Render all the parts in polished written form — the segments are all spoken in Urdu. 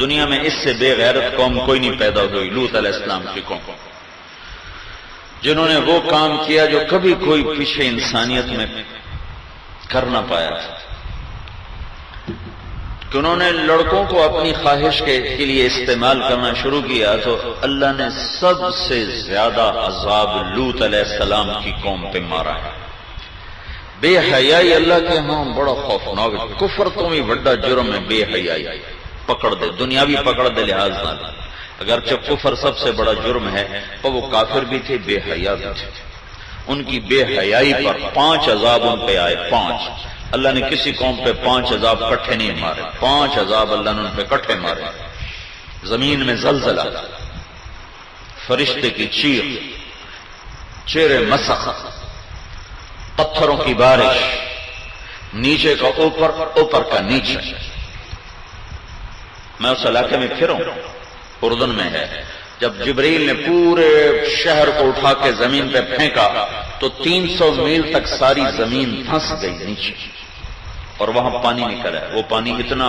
دنیا میں اس سے بے غیرت قوم کوئی نہیں پیدا ہوئی، لوط علیہ السلام کی قوم، جنہوں نے وہ کام کیا جو کبھی کوئی پیچھے انسانیت میں کر نہ پایا تھا، کہ انہوں نے لڑکوں کو اپنی خواہش کے لیے استعمال کرنا شروع کیا، تو اللہ نے سب سے زیادہ عذاب لوط علیہ السلام کی قوم پہ مارا ہے۔ بے حیائی اللہ کے ہاں بڑا خوفناک ہے، کفر تو بھی بڑا جرم ہے، بے حیائی پکڑ دے، دنیاوی پکڑ دے لحاظ نہ، اگرچہ کفر سب سے بڑا جرم ہے، اور وہ کافر بھی تھے، بے حیا بھی تھے، ان کی بے حیائی پر 5 عذاب ان پہ آئے، 5۔ اللہ نے کسی قوم پہ 5 عذاب کٹھے نہیں مارے، 5 عذاب اللہ نے ان پہ کٹھے مارے۔ زمین میں زلزلہ، فرشتے کی چیخ، چہرے مسخ، پتھروں کی بارش، نیچے کا اوپر، اوپر کا نیچے۔ میں اس علاقے میں پھروں، اردن میں ہے، جب جبریل نے پورے شہر کو اٹھا کے زمین پہ پھینکا تو 300 میل تک ساری زمین دھنس گئی نیچے، اور وہاں پانی نکلا ہے۔ وہ پانی اتنا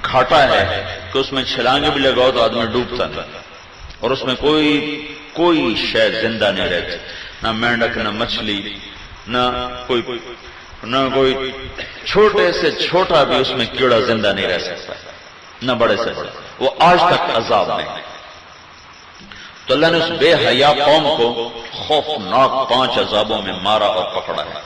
گھاٹا ہے کہ اس میں چھلانگیں بھی لگاؤ تو آدمی ڈوبتا نہیں، اور اس میں کوئی شے زندہ نہیں رہتی، نہ مینڈک، نہ مچھلی، نہ کوئی چھوٹے سے چھوٹا بھی اس میں کیڑا زندہ نہیں رہ سکتا، نہ بڑے سے بڑے۔ وہ آج تک عذاب میں ہے۔ تو اللہ نے اس بے حیا قوم کو خوفناک 5 عذابوں میں مارا اور پکڑا ہے۔